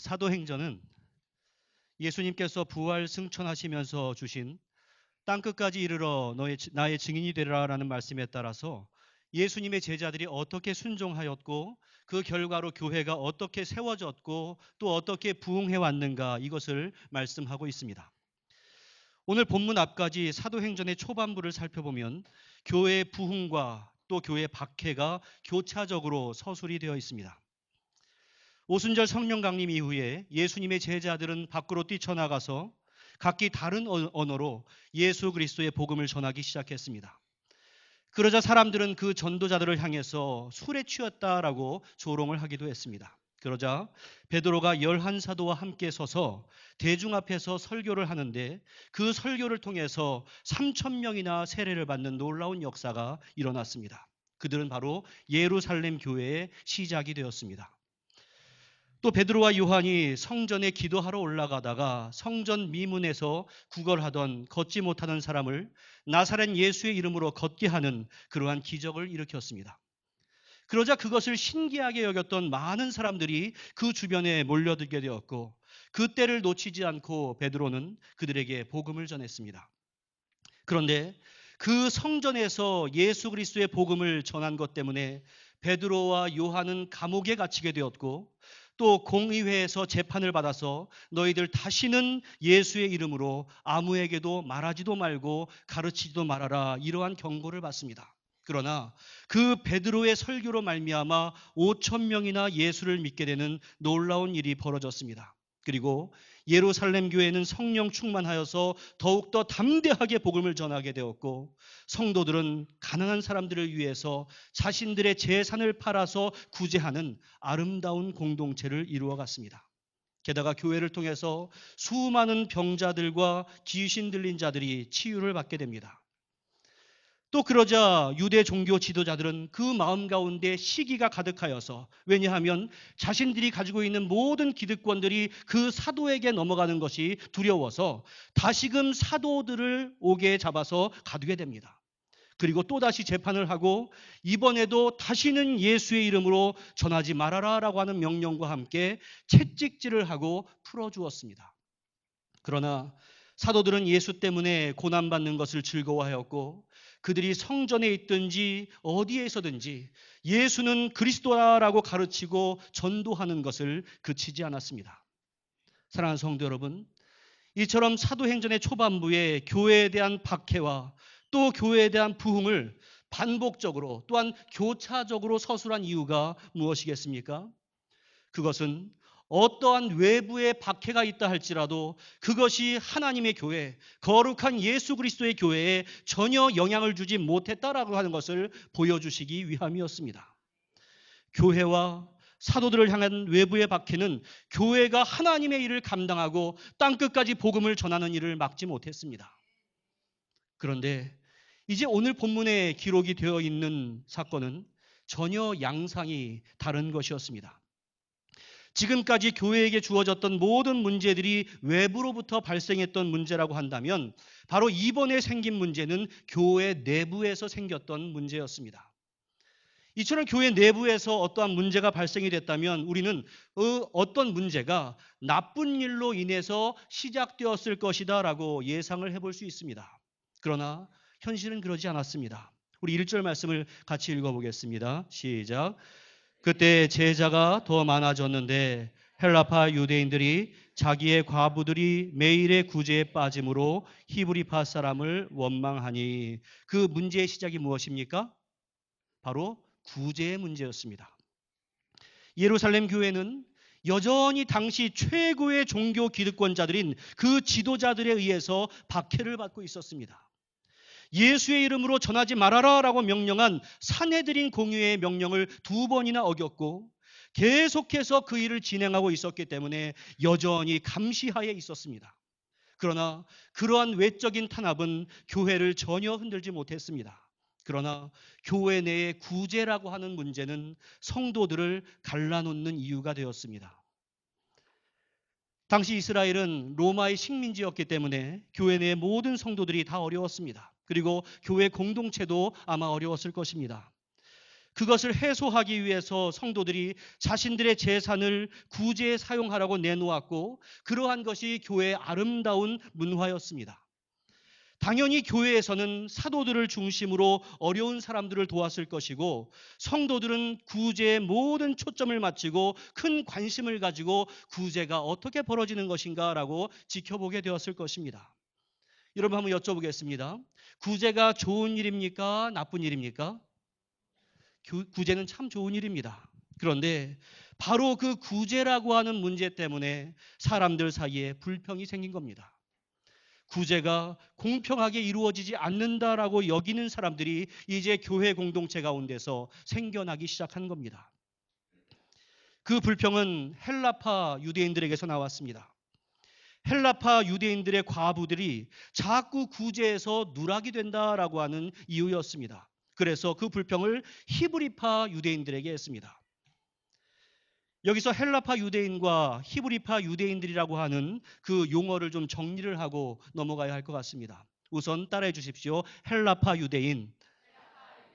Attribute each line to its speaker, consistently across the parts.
Speaker 1: 사도행전은 예수님께서 부활 승천하시면서 주신 땅끝까지 이르러 나의 증인이 되라라는 말씀에 따라서 예수님의 제자들이 어떻게 순종하였고 그 결과로 교회가 어떻게 세워졌고 또 어떻게 부흥해 왔는가, 이것을 말씀하고 있습니다. 오늘 본문 앞까지 사도행전의 초반부를 살펴보면 교회의 부흥과 또 교회의 박해가 교차적으로 서술이 되어 있습니다. 오순절 성령 강림 이후에 예수님의 제자들은 밖으로 뛰쳐나가서 각기 다른 언어로 예수 그리스도의 복음을 전하기 시작했습니다. 그러자 사람들은 그 전도자들을 향해서 술에 취했다라고 조롱을 하기도 했습니다. 그러자 베드로가 11사도와 함께 서서 대중 앞에서 설교를 하는데 그 설교를 통해서 3,000명이나 세례를 받는 놀라운 역사가 일어났습니다. 그들은 바로 예루살렘 교회의 시작이 되었습니다. 또 베드로와 요한이 성전에 기도하러 올라가다가 성전 미문에서 구걸하던 걷지 못하는 사람을 나사렛 예수의 이름으로 걷게 하는 그러한 기적을 일으켰습니다. 그러자 그것을 신기하게 여겼던 많은 사람들이 그 주변에 몰려들게 되었고, 그 때를 놓치지 않고 베드로는 그들에게 복음을 전했습니다. 그런데 그 성전에서 예수 그리스도의 복음을 전한 것 때문에 베드로와 요한은 감옥에 갇히게 되었고, 또 공의회에서 재판을 받아서 너희들 다시는 예수의 이름으로 아무에게도 말하지도 말고 가르치지도 말아라, 이러한 경고를 받습니다. 그러나 그 베드로의 설교로 말미암아 5,000명이나 예수를 믿게 되는 놀라운 일이 벌어졌습니다. 그리고 예루살렘 교회는 성령 충만하여서 더욱더 담대하게 복음을 전하게 되었고, 성도들은 가난한 사람들을 위해서 자신들의 재산을 팔아서 구제하는 아름다운 공동체를 이루어갔습니다. 게다가 교회를 통해서 수많은 병자들과 귀신 들린 자들이 치유를 받게 됩니다. 또 그러자 유대 종교 지도자들은 그 마음 가운데 시기가 가득하여서, 왜냐하면 자신들이 가지고 있는 모든 기득권들이 그 사도에게 넘어가는 것이 두려워서 다시금 사도들을 옥에 잡아서 가두게 됩니다. 그리고 또다시 재판을 하고 이번에도 다시는 예수의 이름으로 전하지 말아라 라고 하는 명령과 함께 채찍질을 하고 풀어주었습니다. 그러나 사도들은 예수 때문에 고난받는 것을 즐거워하였고, 그들이 성전에 있든지 어디에 있었든지 예수는 그리스도라고 가르치고 전도하는 것을 그치지 않았습니다. 사랑하는 성도 여러분, 이처럼 사도행전의 초반부에 교회에 대한 박해와 또 교회에 대한 부흥을 반복적으로 또한 교차적으로 서술한 이유가 무엇이겠습니까? 그것은 어떠한 외부의 박해가 있다 할지라도 그것이 하나님의 교회, 거룩한 예수 그리스도의 교회에 전혀 영향을 주지 못했다라고 하는 것을 보여주시기 위함이었습니다. 교회와 사도들을 향한 외부의 박해는 교회가 하나님의 일을 감당하고 땅끝까지 복음을 전하는 일을 막지 못했습니다. 그런데 이제 오늘 본문에 기록이 되어 있는 사건은 전혀 양상이 다른 것이었습니다. 지금까지 교회에게 주어졌던 모든 문제들이 외부로부터 발생했던 문제라고 한다면 바로 이번에 생긴 문제는 교회 내부에서 생겼던 문제였습니다. 이처럼 교회 내부에서 어떠한 문제가 발생이 됐다면 우리는 어떤 문제가 나쁜 일로 인해서 시작되었을 것이다 라고 예상을 해볼 수 있습니다. 그러나 현실은 그러지 않았습니다. 우리 1절 말씀을 같이 읽어보겠습니다. 시작. 그때 제자가 더 많아졌는데 헬라파 유대인들이 자기의 과부들이 매일의 구제에 빠짐으로 히브리파 사람을 원망하니, 그 문제의 시작이 무엇입니까? 바로 구제의 문제였습니다. 예루살렘 교회는 여전히 당시 최고의 종교 기득권자들인 그 지도자들에 의해서 박해를 받고 있었습니다. 예수의 이름으로 전하지 말아라 라고 명령한 산헤드린 공의회의 명령을 2번이나 어겼고 계속해서 그 일을 진행하고 있었기 때문에 여전히 감시하에 있었습니다. 그러나 그러한 외적인 탄압은 교회를 전혀 흔들지 못했습니다. 그러나 교회 내의 구제라고 하는 문제는 성도들을 갈라놓는 이유가 되었습니다. 당시 이스라엘은 로마의 식민지였기 때문에 교회 내의 모든 성도들이 다 어려웠습니다. 그리고 교회 공동체도 아마 어려웠을 것입니다. 그것을 해소하기 위해서 성도들이 자신들의 재산을 구제에 사용하라고 내놓았고, 그러한 것이 교회의 아름다운 문화였습니다. 당연히 교회에서는 사도들을 중심으로 어려운 사람들을 도왔을 것이고, 성도들은 구제에 모든 초점을 맞추고 큰 관심을 가지고 구제가 어떻게 벌어지는 것인가라고 지켜보게 되었을 것입니다. 여러분, 한번 여쭤보겠습니다. 구제가 좋은 일입니까? 나쁜 일입니까? 구제는 참 좋은 일입니다. 그런데 바로 그 구제라고 하는 문제 때문에 사람들 사이에 불평이 생긴 겁니다. 구제가 공평하게 이루어지지 않는다라고 여기는 사람들이 이제 교회 공동체 가운데서 생겨나기 시작한 겁니다. 그 불평은 헬라파 유대인들에게서 나왔습니다. 헬라파 유대인들의 과부들이 자꾸 구제에서 누락이 된다라고 하는 이유였습니다. 그래서 그 불평을 히브리파 유대인들에게 했습니다. 여기서 헬라파 유대인과 히브리파 유대인들이라고 하는 그 용어를 좀 정리를 하고 넘어가야 할 것 같습니다. 우선 따라해 주십시오. 헬라파 유대인.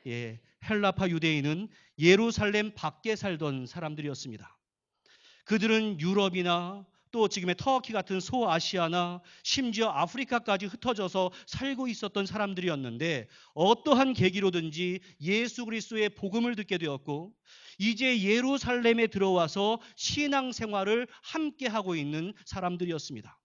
Speaker 1: 예, 헬라파 유대인은 예루살렘 밖에 살던 사람들이었습니다. 그들은 유럽이나 또 지금의 터키 같은 소아시아나 심지어 아프리카까지 흩어져서 살고 있었던 사람들이었는데, 어떠한 계기로든지 예수 그리스도의 복음을 듣게 되었고, 이제 예루살렘에 들어와서 신앙생활을 함께 하고 있는 사람들이었습니다.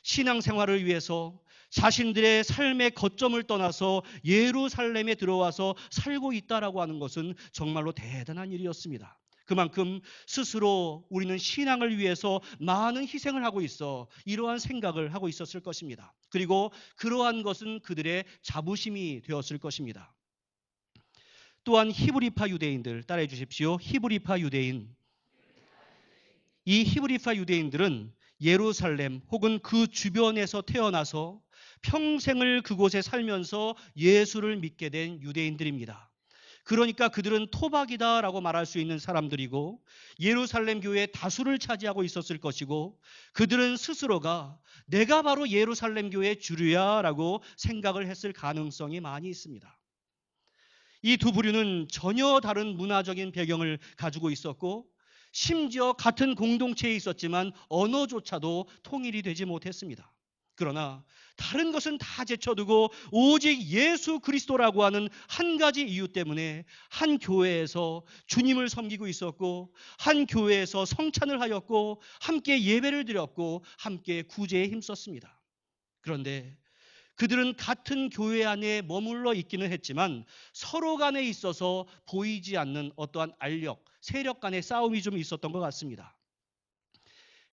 Speaker 1: 신앙생활을 위해서 자신들의 삶의 거점을 떠나서 예루살렘에 들어와서 살고 있다라고 하는 것은 정말로 대단한 일이었습니다. 그만큼 스스로 우리는 신앙을 위해서 많은 희생을 하고 있어 이러한 생각을 하고 있었을 것입니다. 그리고 그러한 것은 그들의 자부심이 되었을 것입니다. 또한 히브리파 유대인들 따라해 주십시오. 히브리파 유대인. 이 히브리파 유대인들은 예루살렘 혹은 그 주변에서 태어나서 평생을 그곳에 살면서 예수를 믿게 된 유대인들입니다. 그러니까 그들은 토박이다라고 말할 수 있는 사람들이고, 예루살렘 교회의 다수를 차지하고 있었을 것이고, 그들은 스스로가 내가 바로 예루살렘 교회의 주류야라고 생각을 했을 가능성이 많이 있습니다. 이 두 부류는 전혀 다른 문화적인 배경을 가지고 있었고, 심지어 같은 공동체에 있었지만 언어조차도 통일이 되지 못했습니다. 그러나 다른 것은 다 제쳐두고 오직 예수 그리스도라고 하는 한 가지 이유 때문에 한 교회에서 주님을 섬기고 있었고, 한 교회에서 성찬을 하였고, 함께 예배를 드렸고, 함께 구제에 힘썼습니다. 그런데 그들은 같은 교회 안에 머물러 있기는 했지만 서로 간에 있어서 보이지 않는 어떠한 알력, 세력 간의 싸움이 좀 있었던 것 같습니다.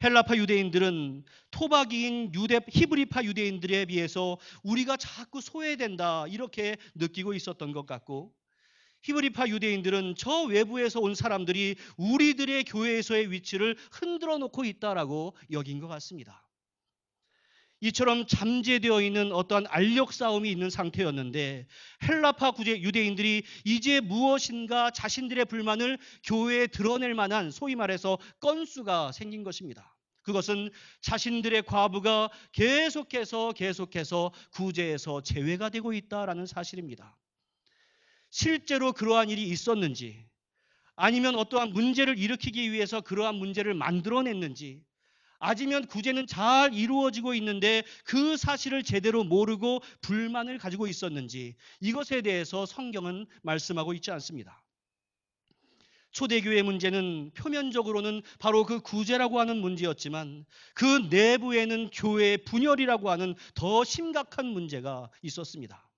Speaker 1: 헬라파 유대인들은 토박이인 히브리파 유대인들에 비해서 우리가 자꾸 소외된다 이렇게 느끼고 있었던 것 같고, 히브리파 유대인들은 저 외부에서 온 사람들이 우리들의 교회에서의 위치를 흔들어 놓고 있다라고 여긴 것 같습니다. 이처럼 잠재되어 있는 어떠한 알력 싸움이 있는 상태였는데, 헬라파 유대인들이 이제 무엇인가 자신들의 불만을 교회에 드러낼 만한, 소위 말해서 건수가 생긴 것입니다. 그것은 자신들의 과부가 계속해서 구제에서 제외가 되고 있다라는 사실입니다. 실제로 그러한 일이 있었는지, 아니면 어떠한 문제를 일으키기 위해서 그러한 문제를 만들어냈는지, 아니면 구제는 잘 이루어지고 있는데 그 사실을 제대로 모르고 불만을 가지고 있었는지, 이것에 대해서 성경은 말씀하고 있지 않습니다. 초대교회 문제는 표면적으로는 바로 그 구제라고 하는 문제였지만, 그 내부에는 교회의 분열이라고 하는 더 심각한 문제가 있었습니다.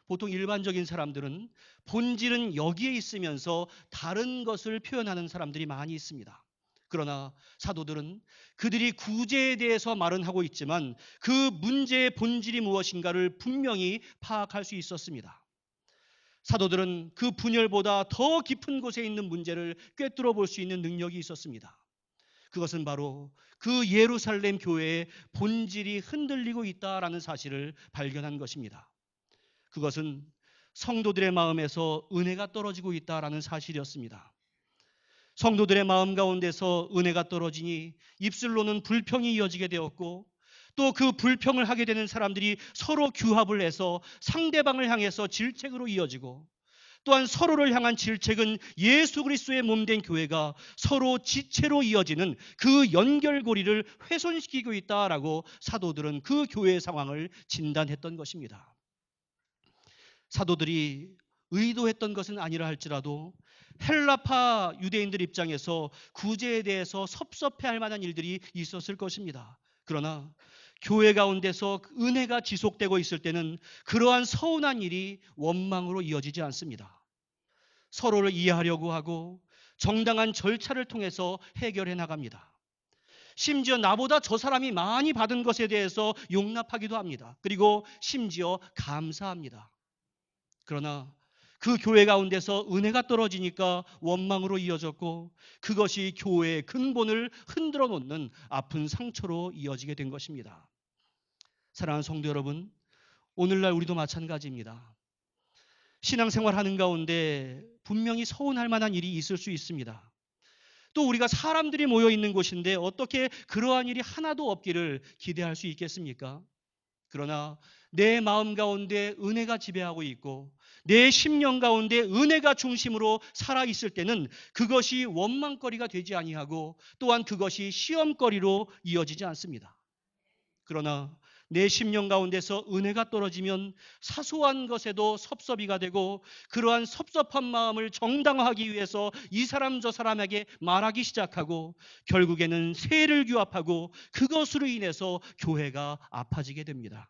Speaker 1: 보통 일반적인 사람들은 본질은 여기에 있으면서 다른 것을 표현하는 사람들이 많이 있습니다. 그러나 사도들은 그들이 구제에 대해서 말은 하고 있지만 그 문제의 본질이 무엇인가를 분명히 파악할 수 있었습니다. 사도들은 그 분열보다 더 깊은 곳에 있는 문제를 꿰뚫어 볼 수 있는 능력이 있었습니다. 그것은 바로 그 예루살렘 교회의 본질이 흔들리고 있다라는 사실을 발견한 것입니다. 그것은 성도들의 마음에서 은혜가 떨어지고 있다라는 사실이었습니다. 성도들의 마음 가운데서 은혜가 떨어지니 입술로는 불평이 이어지게 되었고, 또 그 불평을 하게 되는 사람들이 서로 규합을 해서 상대방을 향해서 질책으로 이어지고, 또한 서로를 향한 질책은 예수 그리스도의 몸된 교회가 서로 지체로 이어지는 그 연결고리를 훼손시키고 있다라고 사도들은 그 교회의 상황을 진단했던 것입니다. 사도들이 의도했던 것은 아니라 할지라도 헬라파 유대인들 입장에서 구제에 대해서 섭섭해할 만한 일들이 있었을 것입니다. 그러나 교회 가운데서 은혜가 지속되고 있을 때는 그러한 서운한 일이 원망으로 이어지지 않습니다. 서로를 이해하려고 하고 정당한 절차를 통해서 해결해 나갑니다. 심지어 나보다 저 사람이 많이 받은 것에 대해서 용납하기도 합니다. 그리고 심지어 감사합니다. 그러나 그 교회 가운데서 은혜가 떨어지니까 원망으로 이어졌고 그것이 교회의 근본을 흔들어 놓는 아픈 상처로 이어지게 된 것입니다. 사랑하는 성도 여러분, 오늘날 우리도 마찬가지입니다. 신앙생활하는 가운데 분명히 서운할 만한 일이 있을 수 있습니다. 또 우리가 사람들이 모여 있는 곳인데 어떻게 그러한 일이 하나도 없기를 기대할 수 있겠습니까? 그러나 내 마음 가운데 은혜가 지배하고 있고 내 심령 가운데 은혜가 중심으로 살아 있을 때는 그것이 원망거리가 되지 아니하고 또한 그것이 시험거리로 이어지지 않습니다. 그러나 내 심령 가운데서 은혜가 떨어지면 사소한 것에도 섭섭이가 되고 그러한 섭섭한 마음을 정당화하기 위해서 이 사람 저 사람에게 말하기 시작하고 결국에는 세를 규합하고 그것으로 인해서 교회가 아파지게 됩니다.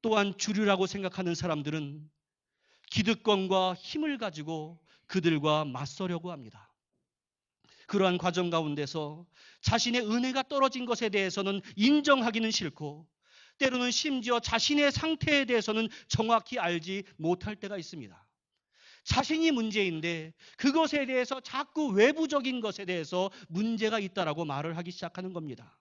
Speaker 1: 또한 주류라고 생각하는 사람들은 기득권과 힘을 가지고 그들과 맞서려고 합니다. 그러한 과정 가운데서 자신의 은혜가 떨어진 것에 대해서는 인정하기는 싫고 때로는 심지어 자신의 상태에 대해서는 정확히 알지 못할 때가 있습니다. 자신이 문제인데 그것에 대해서 자꾸 외부적인 것에 대해서 문제가 있다라고 말을 하기 시작하는 겁니다.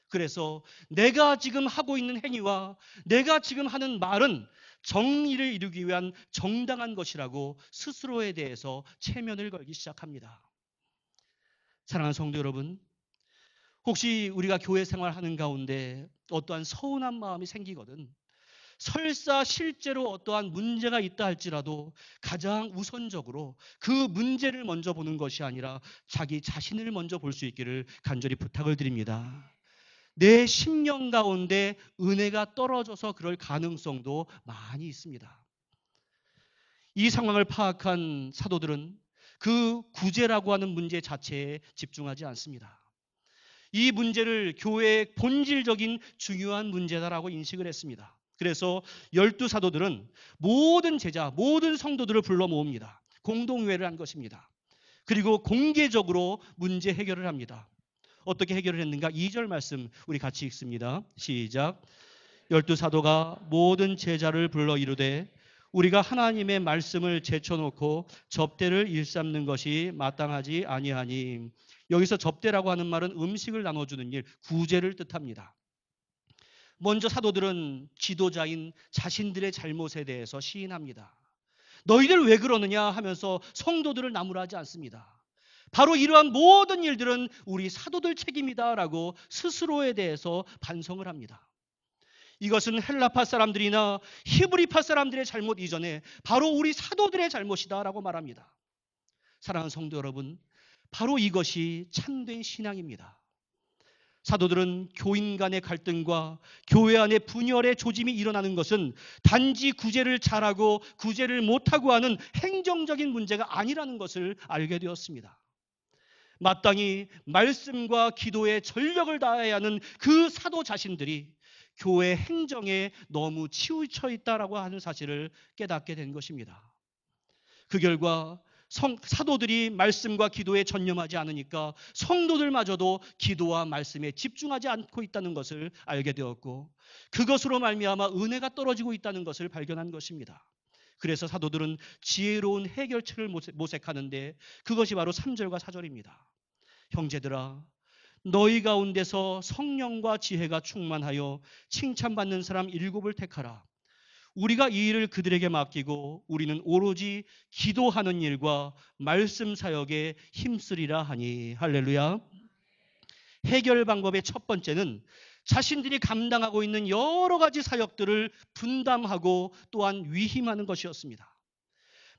Speaker 1: 그래서 내가 지금 하고 있는 행위와 내가 지금 하는 말은 정의를 이루기 위한 정당한 것이라고 스스로에 대해서 체면을 걸기 시작합니다. 사랑하는 성도 여러분, 혹시 우리가 교회 생활하는 가운데 어떠한 서운한 마음이 생기거든 설사 실제로 어떠한 문제가 있다 할지라도 가장 우선적으로 그 문제를 먼저 보는 것이 아니라 자기 자신을 먼저 볼 수 있기를 간절히 부탁을 드립니다. 내 심령 가운데 은혜가 떨어져서 그럴 가능성도 많이 있습니다. 이 상황을 파악한 사도들은 그 구제라고 하는 문제 자체에 집중하지 않습니다. 이 문제를 교회의 본질적인 중요한 문제다라고 인식을 했습니다. 그래서 12사도들은 모든 제자, 모든 성도들을 불러 모읍니다. 공동회의를 한 것입니다. 그리고 공개적으로 문제 해결을 합니다. 어떻게 해결을 했는가? 2절 말씀 우리 같이 읽습니다. 시작. 12사도가 모든 제자를 불러 이르되 우리가 하나님의 말씀을 제쳐놓고 접대를 일삼는 것이 마땅하지 아니하니. 여기서 접대라고 하는 말은 음식을 나눠주는 일, 구제를 뜻합니다. 먼저 사도들은 지도자인 자신들의 잘못에 대해서 시인합니다. 너희들 왜 그러느냐 하면서 성도들을 나무라지 않습니다. 바로 이러한 모든 일들은 우리 사도들 책임이다라고 스스로에 대해서 반성을 합니다. 이것은 헬라파 사람들이나 히브리파 사람들의 잘못 이전에 바로 우리 사도들의 잘못이다라고 말합니다. 사랑하는 성도 여러분, 바로 이것이 참된 신앙입니다. 사도들은 교인 간의 갈등과 교회 안의 분열의 조짐이 일어나는 것은 단지 구제를 잘하고 구제를 못하고 하는 행정적인 문제가 아니라는 것을 알게 되었습니다. 마땅히 말씀과 기도에 전력을 다해야 하는 그 사도 자신들이 교회 행정에 너무 치우쳐 있다라고 하는 사실을 깨닫게 된 것입니다. 그 결과 사도들이 말씀과 기도에 전념하지 않으니까 성도들마저도 기도와 말씀에 집중하지 않고 있다는 것을 알게 되었고 그것으로 말미암아 은혜가 떨어지고 있다는 것을 발견한 것입니다. 그래서 사도들은 지혜로운 해결책을 모색하는데 그것이 바로 3절과 4절입니다. 형제들아, 너희 가운데서 성령과 지혜가 충만하여 칭찬받는 사람 7을 택하라. 우리가 이 일을 그들에게 맡기고 우리는 오로지 기도하는 일과 말씀 사역에 힘쓰리라 하니. 할렐루야. 해결 방법의 첫 번째는 자신들이 감당하고 있는 여러 가지 사역들을 분담하고 또한 위임하는 것이었습니다.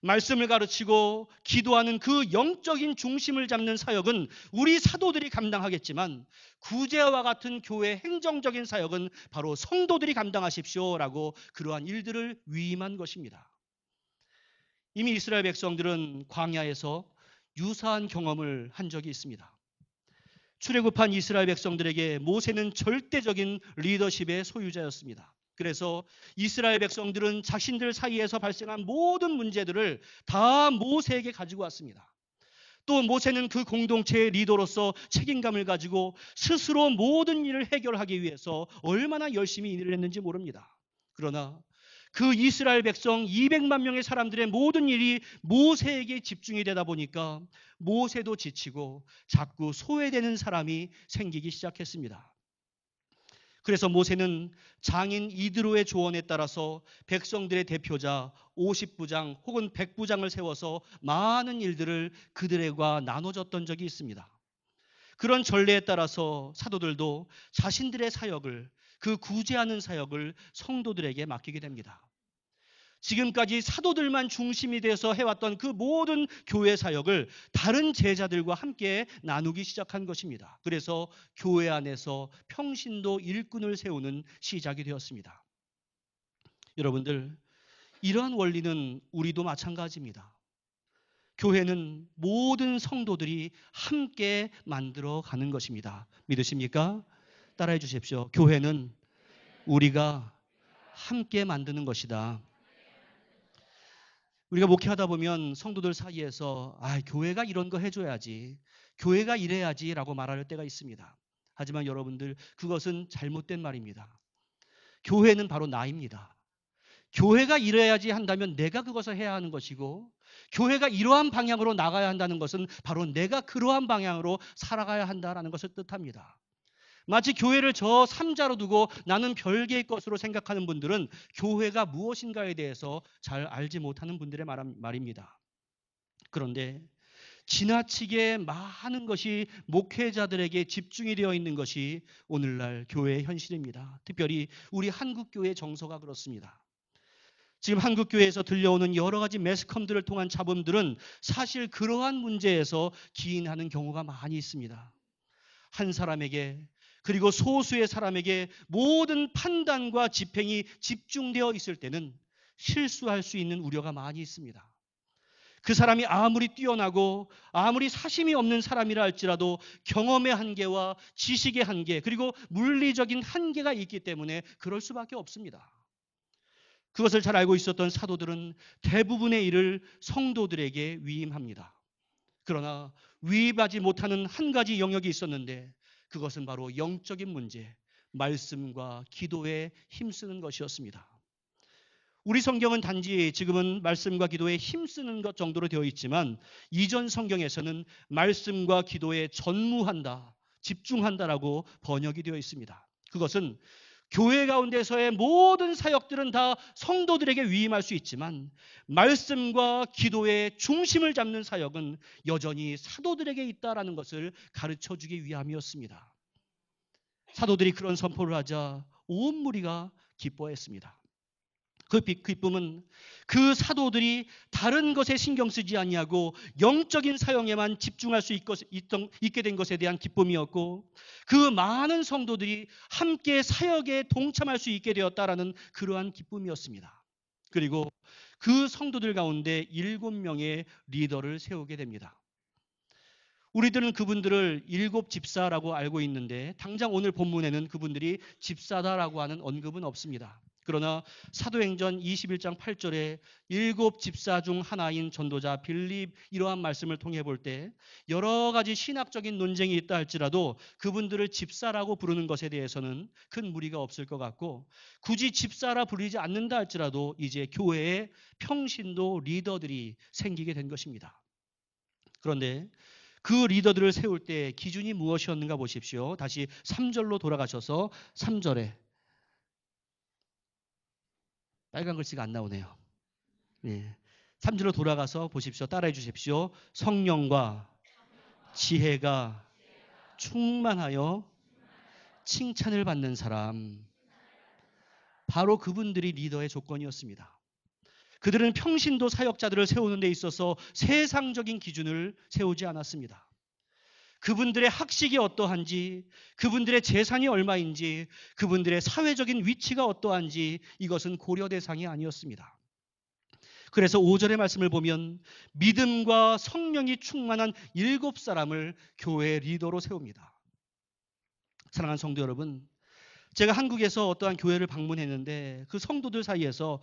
Speaker 1: 말씀을 가르치고 기도하는 그 영적인 중심을 잡는 사역은 우리 사도들이 감당하겠지만 구제와 같은 교회 행정적인 사역은 바로 성도들이 감당하십시오라고 그러한 일들을 위임한 것입니다. 이미 이스라엘 백성들은 광야에서 유사한 경험을 한 적이 있습니다. 출애굽한 이스라엘 백성들에게 모세는 절대적인 리더십의 소유자였습니다. 그래서 이스라엘 백성들은 자신들 사이에서 발생한 모든 문제들을 다 모세에게 가지고 왔습니다. 또 모세는 그 공동체의 리더로서 책임감을 가지고 스스로 모든 일을 해결하기 위해서 얼마나 열심히 일을 했는지 모릅니다. 그러나 그 이스라엘 백성 200만 명의 사람들의 모든 일이 모세에게 집중이 되다 보니까 모세도 지치고 자꾸 소외되는 사람이 생기기 시작했습니다. 그래서 모세는 장인 이드로의 조언에 따라서 백성들의 대표자 50부장 혹은 100부장을 세워서 많은 일들을 그들과 나눠줬던 적이 있습니다. 그런 전례에 따라서 사도들도 자신들의 사역을, 그 구제하는 사역을 성도들에게 맡기게 됩니다. 지금까지 사도들만 중심이 돼서 해왔던 그 모든 교회 사역을 다른 제자들과 함께 나누기 시작한 것입니다. 그래서 교회 안에서 평신도 일꾼을 세우는 시작이 되었습니다. 여러분들, 이러한 원리는 우리도 마찬가지입니다. 교회는 모든 성도들이 함께 만들어 가는 것입니다. 믿으십니까? 따라해 주십시오. 교회는 우리가 함께 만드는 것이다. 우리가 목회하다 보면 성도들 사이에서 교회가 이런 거 해줘야지, 교회가 이래야지라고 말할 때가 있습니다. 하지만 여러분들, 그것은 잘못된 말입니다. 교회는 바로 나입니다. 교회가 이래야지 한다면 내가 그것을 해야 하는 것이고, 교회가 이러한 방향으로 나가야 한다는 것은 바로 내가 그러한 방향으로 살아가야 한다는 것을 뜻합니다. 마치 교회를 저 삼자로 두고 나는 별개의 것으로 생각하는 분들은 교회가 무엇인가에 대해서 잘 알지 못하는 분들의 말입니다. 그런데 지나치게 많은 것이 목회자들에게 집중이 되어 있는 것이 오늘날 교회의 현실입니다. 특별히 우리 한국교회 정서가 그렇습니다. 지금 한국교회에서 들려오는 여러 가지 매스컴들을 통한 잡음들은 사실 그러한 문제에서 기인하는 경우가 많이 있습니다. 한 사람에게, 그리고 소수의 사람에게 모든 판단과 집행이 집중되어 있을 때는 실수할 수 있는 우려가 많이 있습니다. 그 사람이 아무리 뛰어나고 아무리 사심이 없는 사람이라 할지라도 경험의 한계와 지식의 한계, 그리고 물리적인 한계가 있기 때문에 그럴 수밖에 없습니다. 그것을 잘 알고 있었던 사도들은 대부분의 일을 성도들에게 위임합니다. 그러나 위임하지 못하는 한 가지 영역이 있었는데 그것은 바로 영적인 문제, 말씀과 기도에 힘쓰는 것이었습니다. 우리 성경은 단지 지금은 말씀과 기도에 힘쓰는 것 정도로 되어 있지만 이전 성경에서는 말씀과 기도에 전무한다, 집중한다라고 번역이 되어 있습니다. 그것은 교회 가운데서의 모든 사역들은 다 성도들에게 위임할 수 있지만 말씀과 기도의 중심을 잡는 사역은 여전히 사도들에게 있다라는 것을 가르쳐주기 위함이었습니다. 사도들이 그런 선포를 하자 온 무리가 기뻐했습니다. 그 기쁨은 그 사도들이 다른 것에 신경 쓰지 아니하고 영적인 사역에만 집중할 수 있게 된 것에 대한 기쁨이었고, 그 많은 성도들이 함께 사역에 동참할 수 있게 되었다라는 그러한 기쁨이었습니다. 그리고 그 성도들 가운데 7명의 리더를 세우게 됩니다. 우리들은 그분들을 7집사라고 알고 있는데 당장 오늘 본문에는 그분들이 집사다라고 하는 언급은 없습니다. 그러나 사도행전 21장 8절에 7집사 중 하나인 전도자 빌립 이러한 말씀을 통해 볼 때 여러 가지 신학적인 논쟁이 있다 할지라도 그분들을 집사라고 부르는 것에 대해서는 큰 무리가 없을 것 같고, 굳이 집사라 부르지 않는다 할지라도 이제 교회에 평신도 리더들이 생기게 된 것입니다. 그런데 그 리더들을 세울 때 기준이 무엇이었는가 보십시오. 다시 3절로 돌아가셔서 3절에 빨간 글씨가 안 나오네요. 3절로 돌아가서 보십시오. 따라해 주십시오. 성령과 지혜가 충만하여 칭찬을 받는 사람. 바로 그분들이 리더의 조건이었습니다. 그들은 평신도 사역자들을 세우는 데 있어서 세상적인 기준을 세우지 않았습니다. 그분들의 학식이 어떠한지, 그분들의 재산이 얼마인지, 그분들의 사회적인 위치가 어떠한지 이것은 고려 대상이 아니었습니다. 그래서 5절의 말씀을 보면 믿음과 성령이 충만한 7사람을 교회 리더로 세웁니다. 사랑하는 성도 여러분, 제가 한국에서 어떠한 교회를 방문했는데 그 성도들 사이에서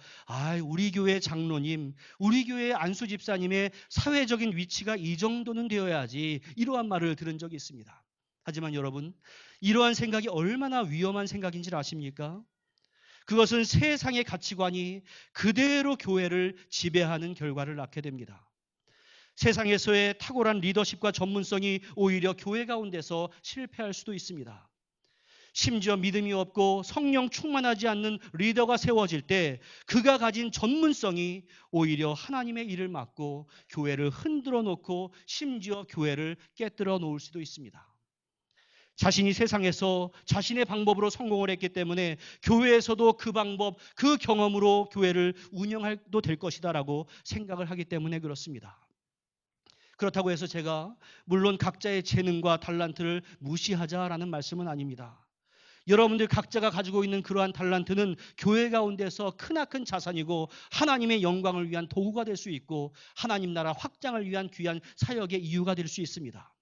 Speaker 1: 우리 교회 장로님, 우리 교회 안수 집사님의 사회적인 위치가 이 정도는 되어야지, 이러한 말을 들은 적이 있습니다. 하지만 여러분, 이러한 생각이 얼마나 위험한 생각인지 아십니까? 그것은 세상의 가치관이 그대로 교회를 지배하는 결과를 낳게 됩니다. 세상에서의 탁월한 리더십과 전문성이 오히려 교회 가운데서 실패할 수도 있습니다. 심지어 믿음이 없고 성령 충만하지 않는 리더가 세워질 때 그가 가진 전문성이 오히려 하나님의 일을 막고 교회를 흔들어 놓고 심지어 교회를 깨뜨려 놓을 수도 있습니다. 자신이 세상에서 자신의 방법으로 성공을 했기 때문에 교회에서도 그 방법, 그 경험으로 교회를 운영해도 될 것이다라고 생각을 하기 때문에 그렇습니다. 그렇다고 해서 제가 물론 각자의 재능과 달란트를 무시하자라는 말씀은 아닙니다. 여러분들 각자가 가지고 있는 그러한 달란트는 교회 가운데서 크나큰 자산이고 하나님의 영광을 위한 도구가 될 수 있고 하나님 나라 확장을 위한 귀한 사역의 이유가 될 수 있습니다.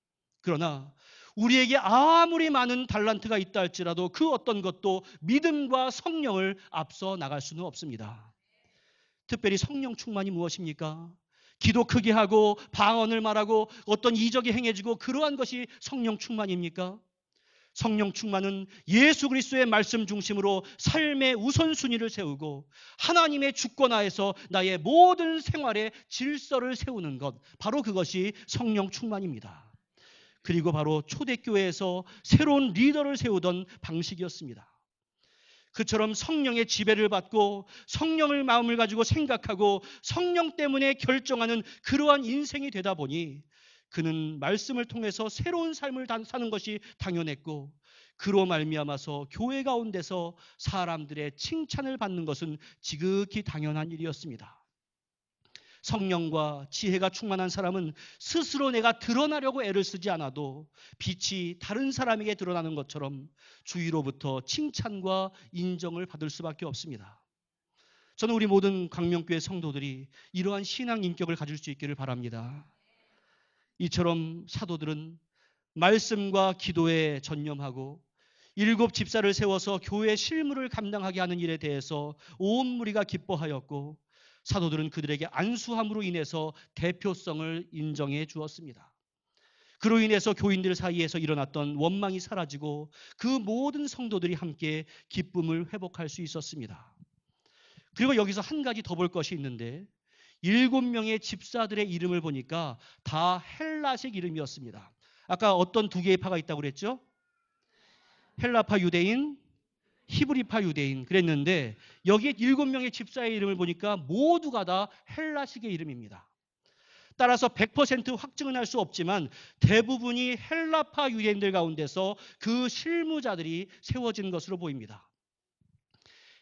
Speaker 1: 그러나 우리에게 아무리 많은 달란트가 있다 할지라도 그 어떤 것도 믿음과 성령을 앞서 나갈 수는 없습니다. 특별히 성령 충만이 무엇입니까? 기도 크게 하고 방언을 말하고 어떤 이적이 행해지고 그러한 것이 성령 충만입니까? 성령 충만은 예수 그리스도의 말씀 중심으로 삶의 우선순위를 세우고 하나님의 주권하에서 나의 모든 생활의 질서를 세우는 것, 바로 그것이 성령 충만입니다. 그리고 바로 초대교회에서 새로운 리더를 세우던 방식이었습니다. 그처럼 성령의 지배를 받고 성령을 마음을 가지고 생각하고 성령 때문에 결정하는 그러한 인생이 되다 보니 그는 말씀을 통해서 새로운 삶을 사는 것이 당연했고 그로 말미암아서 교회 가운데서 사람들의 칭찬을 받는 것은 지극히 당연한 일이었습니다. 성령과 지혜가 충만한 사람은 스스로 내가 드러나려고 애를 쓰지 않아도 빛이 다른 사람에게 드러나는 것처럼 주위로부터 칭찬과 인정을 받을 수밖에 없습니다. 저는 우리 모든 광명교회 성도들이 이러한 신앙 인격을 가질 수 있기를 바랍니다. 이처럼 사도들은 말씀과 기도에 전념하고 7 집사를 세워서 교회 실무를 감당하게 하는 일에 대해서 온 무리가 기뻐하였고 사도들은 그들에게 안수함으로 인해서 대표성을 인정해 주었습니다. 그로 인해서 교인들 사이에서 일어났던 원망이 사라지고 그 모든 성도들이 함께 기쁨을 회복할 수 있었습니다. 그리고 여기서 한 가지 더 볼 것이 있는데 7명의 집사들의 이름을 보니까 다 헬라식 이름이었습니다. 아까 어떤 두 개의 파가 있다고 그랬죠? 헬라파 유대인, 히브리파 유대인 그랬는데 여기에 7명의 집사의 이름을 보니까 모두가 다 헬라식의 이름입니다. 따라서 100% 확증은 할 수 없지만 대부분이 헬라파 유대인들 가운데서 그 실무자들이 세워진 것으로 보입니다.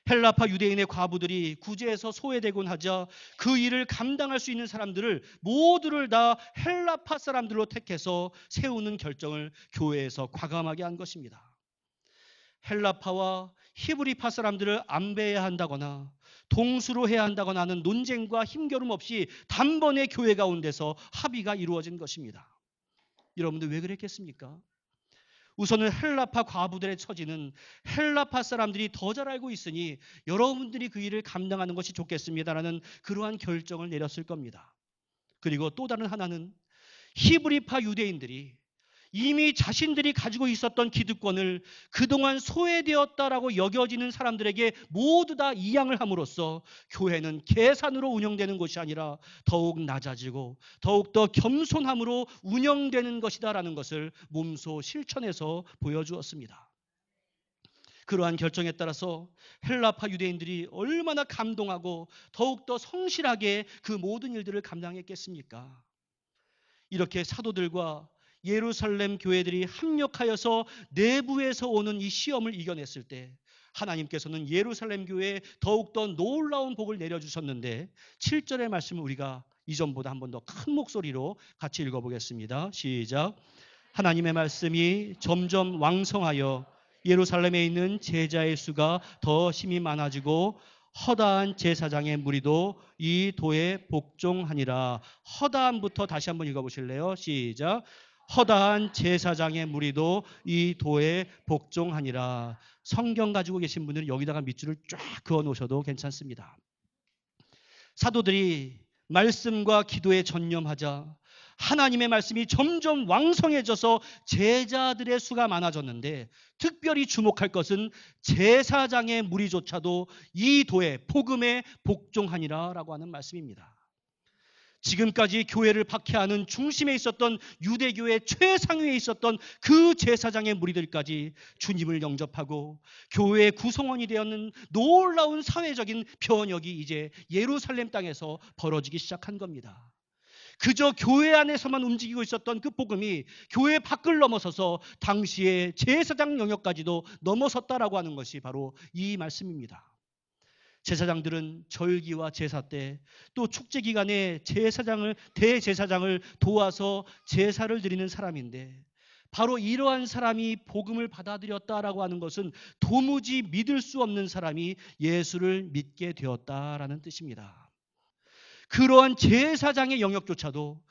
Speaker 1: 헬라파 유대인의 과부들이 구제에서 소외되곤 하자 그 일을 감당할 수 있는 사람들을 모두를 다 헬라파 사람들로 택해서 세우는 결정을 교회에서 과감하게 한 것입니다. 헬라파와 히브리파 사람들을 안배해야 한다거나 동수로 해야 한다거나 하는 논쟁과 힘겨름 없이 단번에 교회 가운데서 합의가 이루어진 것입니다. 여러분들 왜 그랬겠습니까? 우선은 헬라파 과부들의 처지는 헬라파 사람들이 더 잘 알고 있으니 여러분들이 그 일을 감당하는 것이 좋겠습니다라는 그러한 결정을 내렸을 겁니다. 그리고 또 다른 하나는 히브리파 유대인들이 이미 자신들이 가지고 있었던 기득권을 그동안 소외되었다라고 여겨지는 사람들에게 모두 다 이양을 함으로써 교회는 계산으로 운영되는 것이 아니라 더욱 낮아지고 더욱더 겸손함으로 운영되는 것이다라는 것을 몸소 실천해서 보여주었습니다. 그러한 결정에 따라서 헬라파 유대인들이 얼마나 감동하고 더욱더 성실하게 그 모든 일들을 감당했겠습니까? 이렇게 사도들과 예루살렘 교회들이 합력하여서 내부에서 오는 이 시험을 이겨냈을 때 하나님께서는 예루살렘 교회에 더욱더 놀라운 복을 내려주셨는데 7절의 말씀을 우리가 이전보다 한 번 더 큰 목소리로 같이 읽어보겠습니다. 시작. 하나님의 말씀이 점점 왕성하여 예루살렘에 있는 제자의 수가 더 심히 많아지고 허다한 제사장의 무리도 이 도에 복종하니라. 허다함부터 다시 한번 읽어보실래요? 시작. 허다한 제사장의 무리도 이 도에 복종하니라. 성경 가지고 계신 분들은 여기다가 밑줄을 쫙 그어 놓으셔도 괜찮습니다. 사도들이 말씀과 기도에 전념하자 하나님의 말씀이 점점 왕성해져서 제자들의 수가 많아졌는데 특별히 주목할 것은 제사장의 무리조차도 이 도에 복음에 복종하니라 라고 하는 말씀입니다. 지금까지 교회를 박해하는 중심에 있었던 유대교의 최상위에 있었던 그 제사장의 무리들까지 주님을 영접하고 교회의 구성원이 되었는 놀라운 사회적인 변혁이 이제 예루살렘 땅에서 벌어지기 시작한 겁니다. 그저 교회 안에서만 움직이고 있었던 그 복음이 교회 밖을 넘어서서 당시의 제사장 영역까지도 넘어섰다라고 하는 것이 바로 이 말씀입니다. 제사장들은 절기와 제사 때 또 축제 기간에 대제사장을 도와서 제사를 드리는 사람인데 바로 이러한 사람이 복음을 받아들였다라고 하는 것은 도무지 믿을 수 없는 사람이 예수를 믿게 되었다라는 뜻입니다. 그러한 제사장의 영역조차도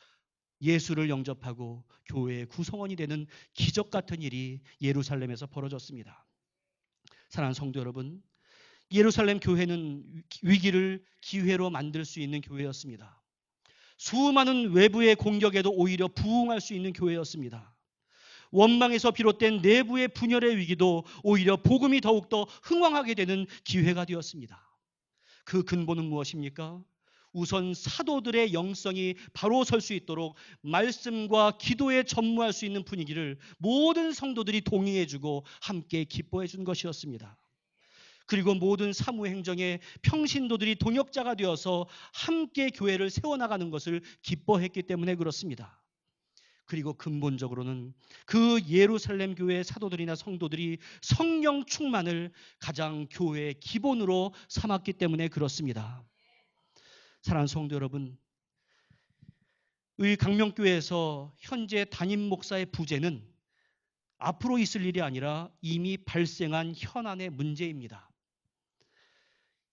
Speaker 1: 예수를 영접하고 교회의 구성원이 되는 기적 같은 일이 예루살렘에서 벌어졌습니다. 사랑하는 성도 여러분, 예루살렘 교회는 위기를 기회로 만들 수 있는 교회였습니다. 수많은 외부의 공격에도 오히려 부응할 수 있는 교회였습니다. 원망에서 비롯된 내부의 분열의 위기도 오히려 복음이 더욱더 흥왕하게 되는 기회가 되었습니다. 그 근본은 무엇입니까? 우선 사도들의 영성이 바로 설 수 있도록 말씀과 기도에 전무할 수 있는 분위기를 모든 성도들이 동의해주고 함께 기뻐해준 것이었습니다. 그리고 모든 사무행정의 평신도들이 동역자가 되어서 함께 교회를 세워나가는 것을 기뻐했기 때문에 그렇습니다. 그리고 근본적으로는 그 예루살렘 교회의 사도들이나 성도들이 성령 충만을 가장 교회의 기본으로 삼았기 때문에 그렇습니다. 사랑하는 성도 여러분, 의 강명교회에서 현재 담임 목사의 부재는 앞으로 있을 일이 아니라 이미 발생한 현안의 문제입니다.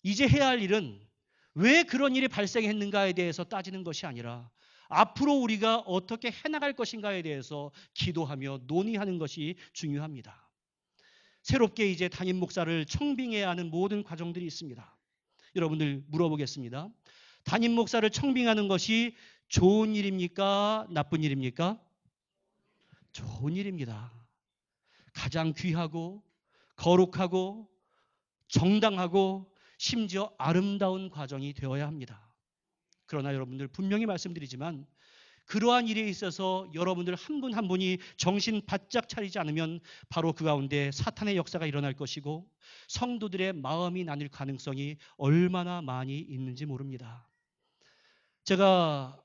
Speaker 1: 이제 해야 할 일은 왜 그런 일이 발생했는가에 대해서 따지는 것이 아니라 앞으로 우리가 어떻게 해나갈 것인가에 대해서 기도하며 논의하는 것이 중요합니다. 새롭게 이제 담임 목사를 청빙해야 하는 모든 과정들이 있습니다. 여러분들 물어보겠습니다. 담임 목사를 청빙하는 것이 좋은 일입니까? 나쁜 일입니까? 좋은 일입니다. 가장 귀하고 거룩하고 정당하고 심지어 아름다운 과정이 되어야 합니다. 그러나 여러분들 분명히 말씀드리지만 그러한 일에 있어서 여러분들 한 분 한 분이 정신 바짝 차리지 않으면 바로 그 가운데 사탄의 역사가 일어날 것이고 성도들의 마음이 나뉠 가능성이 얼마나 많이 있는지 모릅니다. 제가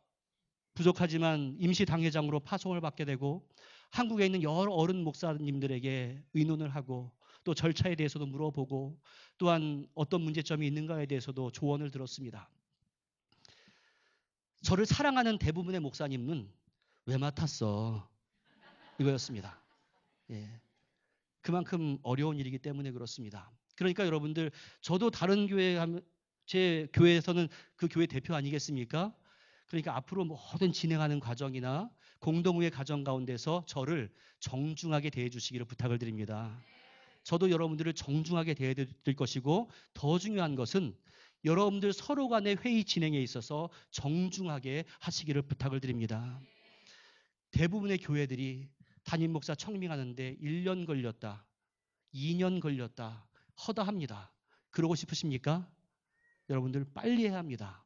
Speaker 1: 부족하지만 임시 당회장으로 파송을 받게 되고 한국에 있는 여러 어른 목사님들에게 의논을 하고 또 절차에 대해서도 물어보고 또한 어떤 문제점이 있는가에 대해서도 조언을 들었습니다. 저를 사랑하는 대부분의 목사님은 왜 맡았어? 이거였습니다. 예. 그만큼 어려운 일이기 때문에 그렇습니다. 그러니까 여러분들 저도 다른 교회 하면 제 교회에서는 그 교회 대표 아니겠습니까? 그러니까 앞으로 모든 진행하는 과정이나 공동의 과정 가운데서 저를 정중하게 대해 주시기를 부탁을 드립니다. 저도 여러분들을 정중하게 대해야 될 것이고 더 중요한 것은 여러분들 서로 간의 회의 진행에 있어서 정중하게 하시기를 부탁을 드립니다. 대부분의 교회들이 담임 목사 청빙하는데 1년 걸렸다, 2년 걸렸다, 허다합니다. 그러고 싶으십니까? 여러분들 빨리 해야 합니다.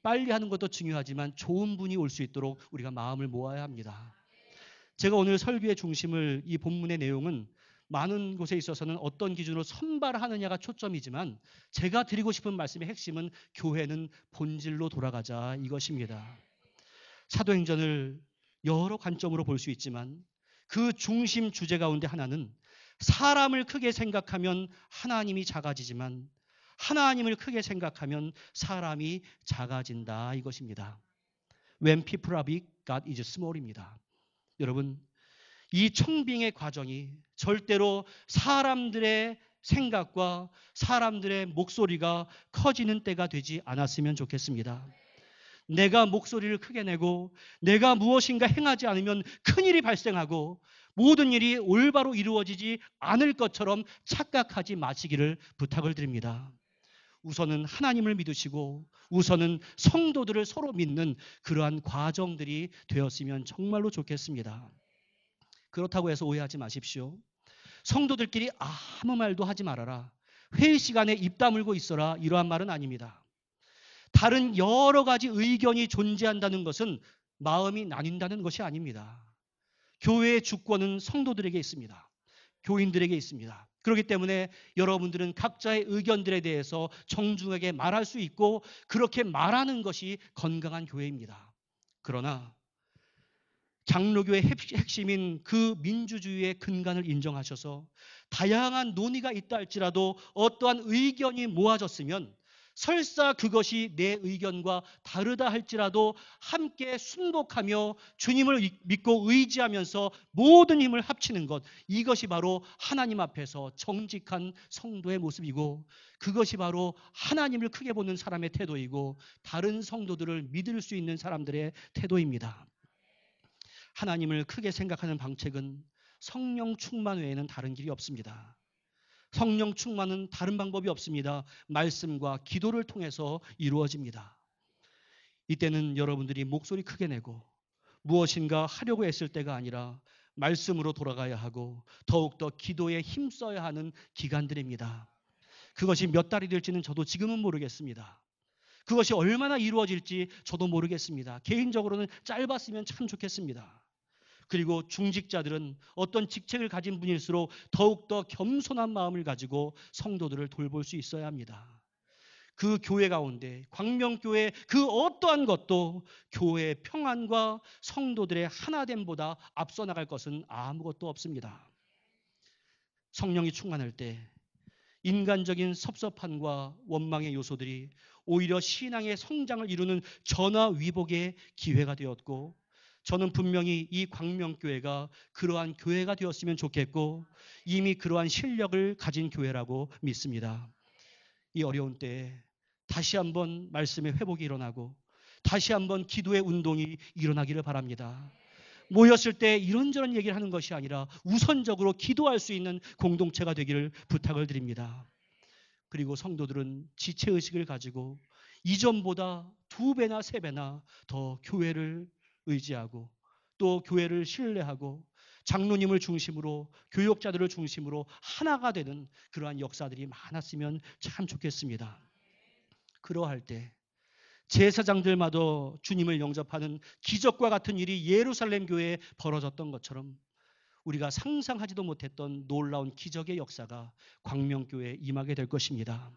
Speaker 1: 빨리 하는 것도 중요하지만 좋은 분이 올 수 있도록 우리가 마음을 모아야 합니다. 제가 오늘 설교의 중심을 이 본문의 내용은 많은 곳에 있어서는 어떤 기준으로 선발하느냐가 초점이지만 제가 드리고 싶은 말씀의 핵심은 교회는 본질로 돌아가자 이것입니다. 사도행전을 여러 관점으로 볼 수 있지만 그 중심 주제 가운데 하나는 사람을 크게 생각하면 하나님이 작아지지만 하나님을 크게 생각하면 사람이 작아진다 이것입니다. When people are big, God is small입니다. 여러분, 이 청빙의 과정이 절대로 사람들의 생각과 사람들의 목소리가 커지는 때가 되지 않았으면 좋겠습니다. 내가 목소리를 크게 내고 내가 무엇인가 행하지 않으면 큰일이 발생하고 모든 일이 올바로 이루어지지 않을 것처럼 착각하지 마시기를 부탁을 드립니다. 우선은 하나님을 믿으시고 우선은 성도들을 서로 믿는 그러한 과정들이 되었으면 정말로 좋겠습니다. 그렇다고 해서 오해하지 마십시오. 성도들끼리 아무 말도 하지 말아라. 회의 시간에 입 다물고 있어라. 이러한 말은 아닙니다. 다른 여러 가지 의견이 존재한다는 것은 마음이 나뉜다는 것이 아닙니다. 교회의 주권은 성도들에게 있습니다. 교인들에게 있습니다. 그렇기 때문에 여러분들은 각자의 의견들에 대해서 정중하게 말할 수 있고 그렇게 말하는 것이 건강한 교회입니다. 그러나 장로교의 핵심인 그 민주주의의 근간을 인정하셔서 다양한 논의가 있다 할지라도 어떠한 의견이 모아졌으면 설사 그것이 내 의견과 다르다 할지라도 함께 순복하며 주님을 믿고 의지하면서 모든 힘을 합치는 것, 이것이 바로 하나님 앞에서 정직한 성도의 모습이고 그것이 바로 하나님을 크게 보는 사람의 태도이고 다른 성도들을 믿을 수 있는 사람들의 태도입니다. 하나님을 크게 생각하는 방책은 성령 충만 외에는 다른 길이 없습니다. 성령 충만은 다른 방법이 없습니다. 말씀과 기도를 통해서 이루어집니다. 이때는 여러분들이 목소리 크게 내고 무엇인가 하려고 했을 때가 아니라 말씀으로 돌아가야 하고 더욱더 기도에 힘써야 하는 기간들입니다. 그것이 몇 달이 될지는 저도 지금은 모르겠습니다. 그것이 얼마나 이루어질지 저도 모르겠습니다. 개인적으로는 짧았으면 참 좋겠습니다. 그리고 중직자들은 어떤 직책을 가진 분일수록 더욱더 겸손한 마음을 가지고 성도들을 돌볼 수 있어야 합니다. 그 교회 가운데 광명교회 그 어떠한 것도 교회의 평안과 성도들의 하나됨보다 앞서 나갈 것은 아무것도 없습니다. 성령이 충만할 때 인간적인 섭섭함과 원망의 요소들이 오히려 신앙의 성장을 이루는 전화위복의 기회가 되었고 저는 분명히 이 광명교회가 그러한 교회가 되었으면 좋겠고 이미 그러한 실력을 가진 교회라고 믿습니다. 이 어려운 때에 다시 한번 말씀의 회복이 일어나고 다시 한번 기도의 운동이 일어나기를 바랍니다. 모였을 때 이런저런 얘기를 하는 것이 아니라 우선적으로 기도할 수 있는 공동체가 되기를 부탁을 드립니다. 그리고 성도들은 지체의식을 가지고 이전보다 2배나 3배나 더 교회를 의지하고 또 교회를 신뢰하고 장로님을 중심으로 교역자들을 중심으로 하나가 되는 그러한 역사들이 많았으면 참 좋겠습니다. 그러할 때 제사장들마저 주님을 영접하는 기적과 같은 일이 예루살렘 교회에 벌어졌던 것처럼 우리가 상상하지도 못했던 놀라운 기적의 역사가 광명교회에 임하게 될 것입니다.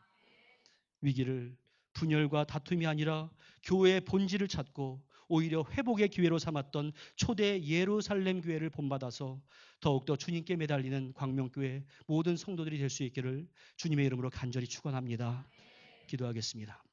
Speaker 1: 위기를 분열과 다툼이 아니라 교회의 본질을 찾고 오히려 회복의 기회로 삼았던 초대 예루살렘 교회를 본받아서 더욱더 주님께 매달리는 광명교회 모든 성도들이 될 수 있기를 주님의 이름으로 간절히 축원합니다. 기도하겠습니다.